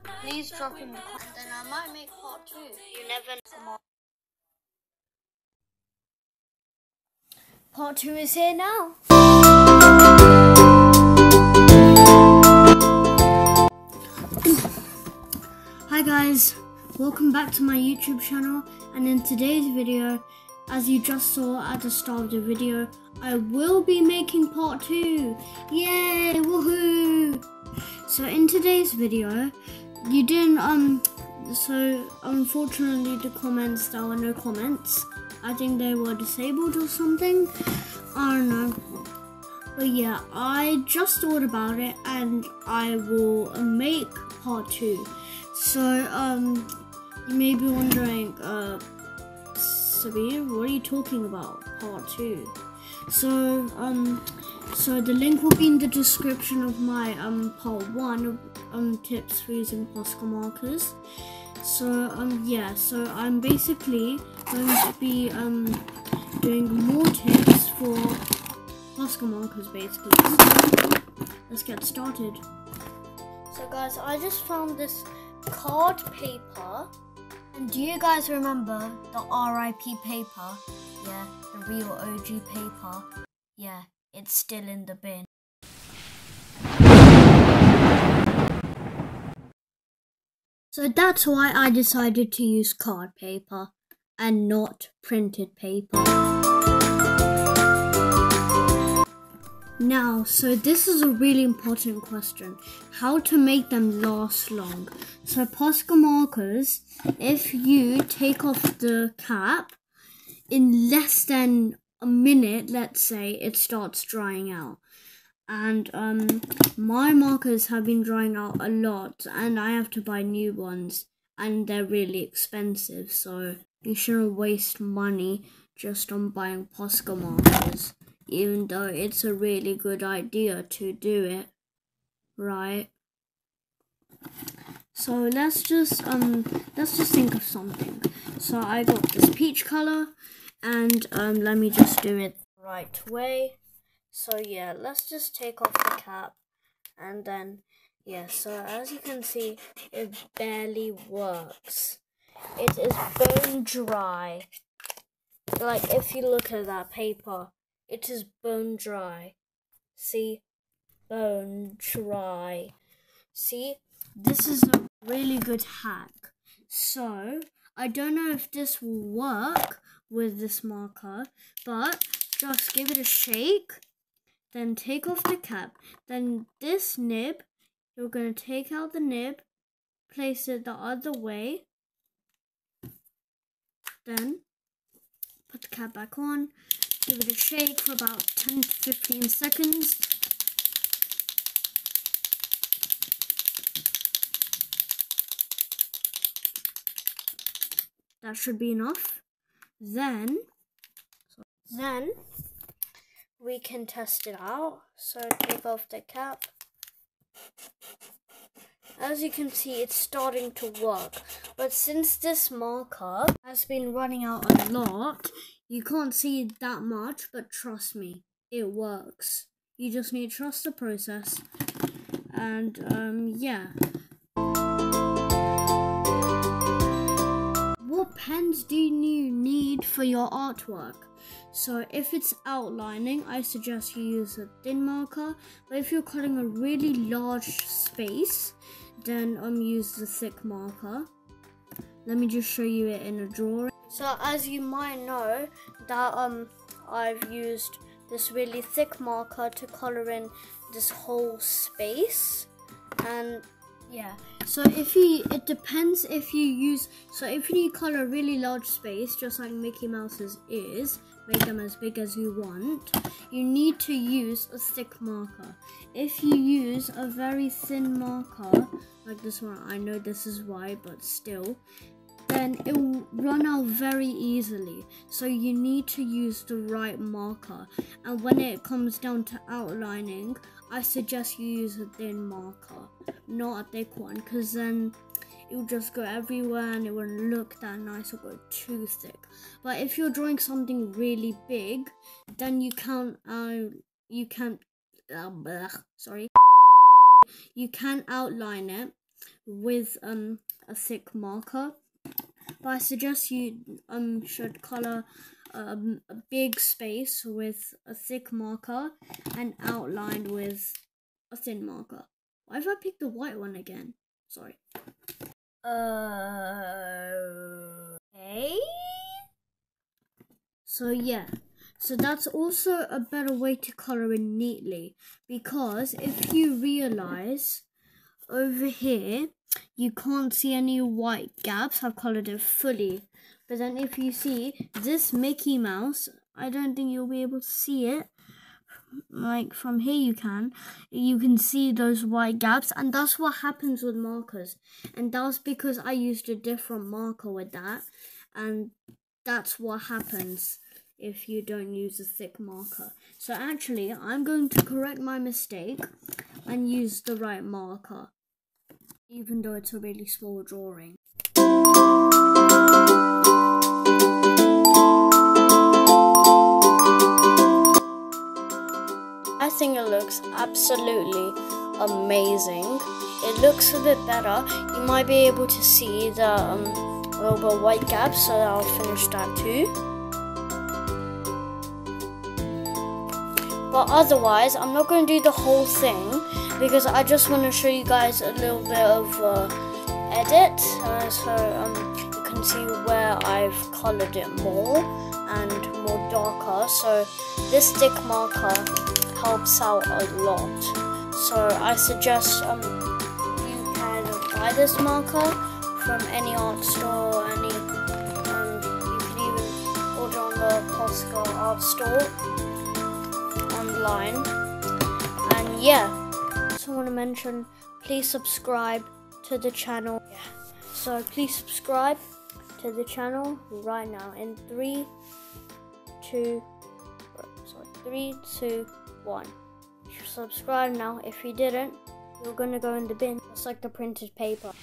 please drop in the comments. Then I might make part 2. You never know. Part 2 is here now. Hi guys, welcome back to my YouTube channel, and in today's video, as you just saw at the start of the video, I will be making part 2. Yay, woohoo! So in today's video, you didn't so unfortunately the comments, there were no comments. I think they were disabled or something. I don't know. But yeah, I just thought about it and I will make part 2. So you may be wondering, SABEER, what are you talking about? Part 2. So the link will be in the description of my part 1 of tips for using POSCA markers. So yeah, so I'm basically going to be doing more tips for POSCA markers basically. So let's get started. So guys, I just found this card paper, and do you guys remember the RIP paper? Yeah, the real OG paper. Yeah, it's still in the bin. So that's why I decided to use card paper and not printed paper. Now, so this is a really important question. How to make them last long. So POSCA markers, if you take off the cap, in less than a minute, let's say, it starts drying out. And my markers have been drying out a lot, and I have to buy new ones, and they're really expensive, so you shouldn't waste money just on buying POSCA markers, even though it's a really good idea to do it, right? So let's just think of something. So I got this peach color, and let me just do it the right way. So yeah, let's just take off the cap, and then yeah, so as you can see, it barely works. It is bone dry. Like if you look at that paper, it is bone dry. See? Bone dry. See? This is a really good hack. So I don't know if this will work with this marker, but just give it a shake. Then take off the cap. Then this nib, you're going to take out the nib, place it the other way. Then put the cap back on, give it a shake for about 10 to 15 seconds. That should be enough. Then we can test it out. So take off the cap. As you can see, it's starting to work. But since this marker has been running out a lot, you can't see that much, but trust me, it works. You just need to trust the process. And yeah. What pens do you need for your artwork? So if it's outlining, I suggest you use a thin marker. But if you're cutting a really large space, then use the thick marker. Let me just show you it in a drawing. So as you might know, that I've used this really thick marker to color in this whole space. And yeah, so it depends if you use, so if you color a really large space, just like Mickey Mouse's ears, make them as big as you want, you need to use a thick marker. If you use a very thin marker, like this one, I know this is why, but still, then it will run out very easily. So you need to use the right marker. And when it comes down to outlining, I suggest you use a thin marker, not a thick one, because then it will just go everywhere and it won't look that nice or go too thick. But if you're drawing something really big, then you can outline it with a thick marker. But I suggest you should color a big space with a thick marker and outlined with a thin marker. Why have I picked the white one again? Sorry. Okay. So yeah. So that's also a better way to color in neatly, because if you realize over here you can't see any white gaps, I've colored it fully. But then if you see this Mickey Mouse, I don't think you'll be able to see it. Like from here you can see those white gaps, and that's what happens with markers. And that's because I used a different marker with that, and that's what happens if you don't use a thick marker. So actually, I'm going to correct my mistake and use the right marker, even though it's a really small drawing. I think it looks absolutely amazing. It looks a bit better. You might be able to see the little bit white gaps, so I'll finish that too. But otherwise, I'm not going to do the whole thing because I just want to show you guys a little bit of edit, so you can see where I've colored it more and more darker. So this thick marker helps out a lot. So I suggest you can buy this marker from any art store, you can even order on the POSCA art store online. And yeah, I also want to mention, please subscribe to the channel. So please subscribe to the channel right now in 3, 2, 1. You should subscribe now. If you didn't, you're gonna go in the bin. It's like the printed paper.